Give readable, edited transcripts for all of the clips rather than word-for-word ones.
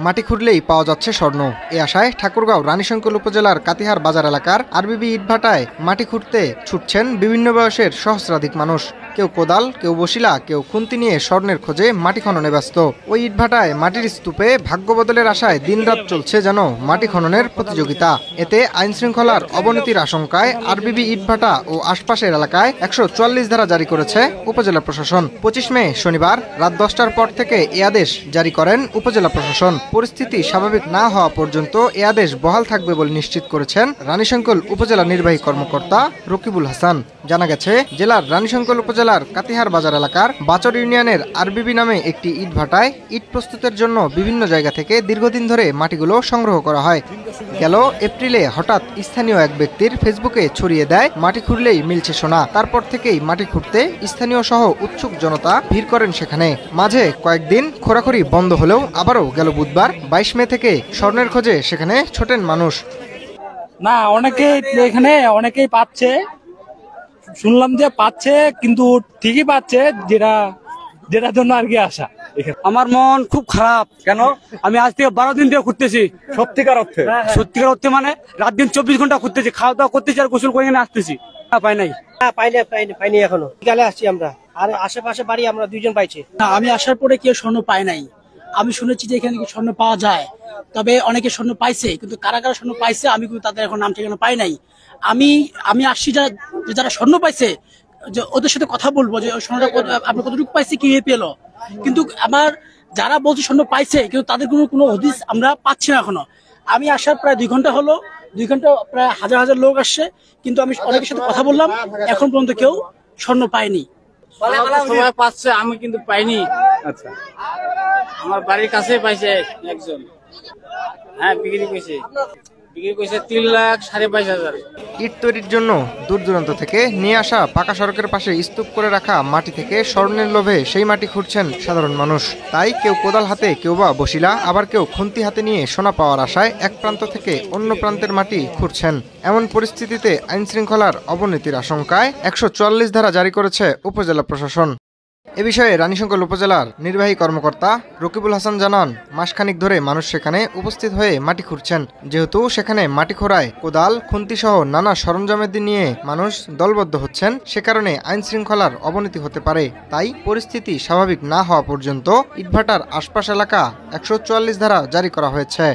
মাটি খুঁড়লেই পাওয়া যাচ্ছে স্বর্ণ। এ আশায় ঠাকুরগাঁও রানীশঙ্কল উপজেলার কাতিহার বাজার এলাকার আরবিবি ইটভাটায় মাটি খুঁড়তে ছুটছেন বিভিন্ন বয়সের সহস্রাধিক মানুষ। কেউ কোদাল, কেউ বসিলা, কেউ খুন্তি নিয়ে স্বর্ণের খোঁজে মাটি খননে ব্যস্ত। ওই ইটভাটায় মাটির স্তূপে ভাগ্য বদলের আশায় দিনরাত চলছে যেন মাটি খননের প্রতিযোগিতা। এতে আইন শৃঙ্খলার অবনতির আশঙ্কায় আরবিবি ইটভাটা ও আশপাশের এলাকায় ১৪৪ ধারা জারি করেছে উপজেলা প্রশাসন। ২৫ মে শনিবার রাত ১০টার পর থেকে এ আদেশ জারি করেন উপজেলা প্রশাসন। পরিস্থিতি স্বাভাবিক না হওয়া পর্যন্ত এ আদেশ বহাল থাকবে বলে নিশ্চিত করেছেন রানীশঙ্কল উপজেলা নির্বাহী কর্মকর্তা রকিবুল হাসান। জানা গেছে, জেলার রানীশঙ্কল উপজেলার কাতিহার বাজার এলাকার বাচর ইউনিয়নের আরবিবি নামে একটি ইটভাটায় ইট প্রস্তুতের জন্য বিভিন্ন জায়গা থেকে দীর্ঘদিন ধরে মাটিগুলো সংগ্রহ করা হয়। গেল এপ্রিলে হঠাৎ স্থানীয় এক ব্যক্তির ফেসবুকে ছড়িয়ে দেয় মাটি খুঁড়লেই মিলছে সোনা। তারপর থেকেই মাটি খুঁড়তে স্থানীয় সহ উৎসুক জনতা ভিড় করেন সেখানে। মাঝে কয়েকদিন খোরাখুরি বন্ধ হলেও আবারও গেল বুধবার ২২ মে থেকে স্বর্ণের খোঁজে সেখানে ছোটেন মানুষ। না, অনেকেই পাচ্ছে, শুনলাম যে পাচ্ছে, কিন্তু ঠিকই পাচ্ছে যেটার জন্য আর কি আসা। আমার মন খুব খারাপ। কেন? আমি আজ থেকে ১২ দিন ধরে ঘুরতেছি। সত্যিকার অর্থে? সত্যিকার অর্থে মানে রাত দিন ২৪ ঘন্টা ঘুরতেছি, খাওয়া দাওয়া করতেছি আর গোসল করে আসতেছি। পাই নাই। পাইনি এখনো। বিকালে আসছি আমরা, আর আশেপাশে বাড়ি আমরা ২ জন পাইছি। আমি আসার পরে কেউ স্বর্ণ পায় নাই। আমি শুনেছি যে এখানে স্বর্ণ পাওয়া যায়, তবে অনেকে স্বর্ণ পাইছে, কিন্তু কারা কারা স্বর্ণ পাইছে আমি কিন্তু তাদের এখন নাম ঠিকানা পাই নাই। আমি আসছি যারা স্বর্ণ পাইছে, যে ওদের সাথে কথা বলবো যে স্বর্ণটা আপনি কতটুকু পাইছে, কি পেলো। কিন্তু আমার যারা বলছে স্বর্ণ পাইছে, কিন্তু তাদের কোনো হদিস আমরা পাচ্ছি না এখনো। আমি আসার প্রায় ২ ঘন্টা হলো, ২ ঘন্টা প্রায় হাজার হাজার লোক আসছে, কিন্তু আমি অনেকের সাথে কথা বললাম, এখন পর্যন্ত কেউ স্বর্ণ পায়নি। সবাই পাচ্ছে, আমি কিন্তু পাইনি। আচ্ছা, আমার বাড়ির কাছে পাইছে একজন। হ্যাঁ, বিক্রি করেছে ৩,২৫,৫০০। ইট তৈরির জন্য দূর দূরান্ত থেকে নিয়ে আসা পাকা সড়কের পাশে স্তূপ করে রাখা মাটি থেকে স্বর্ণের লোভে সেই মাটি খুঁড়ছেন সাধারণ মানুষ। তাই কেউ কোদাল হাতে, কেউ বা বসিলা, আবার কেউ খুন্তি হাতে নিয়ে সোনা পাওয়ার আশায় এক প্রান্ত থেকে অন্য প্রান্তের মাটি খুঁড়ছেন। এমন পরিস্থিতিতে আইন শৃঙ্খলার অবনতির আশঙ্কায় ১৪৪ ধারা জারি করেছে উপজেলা প্রশাসন। এ বিষয়ে রানীশঙ্কল উপজেলার নির্বাহী কর্মকর্তা রকিবুল হাসান জানান, মাসখানিক ধরে মানুষ সেখানে উপস্থিত হয়ে মাটি খুঁড়ছেন। যেহেতু সেখানে মাটি খোঁড়ায় কোদাল, খুন্তি সহ নানা সরঞ্জামাদি নিয়ে মানুষ দলবদ্ধ হচ্ছেন, সে কারণে আইন শৃঙ্খলার অবনতি হতে পারে। তাই পরিস্থিতি স্বাভাবিক না হওয়া পর্যন্ত ইটভাটার আশপাশ এলাকা ১৪৪ ধারা জারি করা হয়েছে।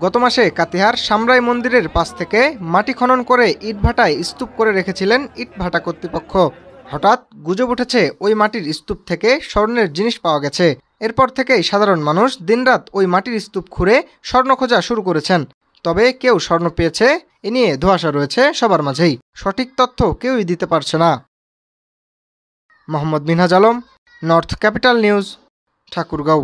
গত মাসে কাতিহার সামরাই মন্দিরের পাশ থেকে মাটি খনন করে ইটভাটায় স্তূপ করে রেখেছিলেন ইটভাটা কর্তৃপক্ষ। হঠাৎ গুজব উঠেছে ওই মাটির স্তূপ থেকে স্বর্ণের জিনিস পাওয়া গেছে। এরপর থেকেই সাধারণ মানুষ দিনরাত ওই মাটির স্তূপ খুঁড়ে স্বর্ণ খোঁজা শুরু করেছেন। তবে কেউ স্বর্ণ পেয়েছে এ নিয়ে ধোঁয়াশা রয়েছে সবার মাঝেই। সঠিক তথ্য কেউই দিতে পারছে না। Mohammad Minhaj Alam, north capital news, Thakurgaon.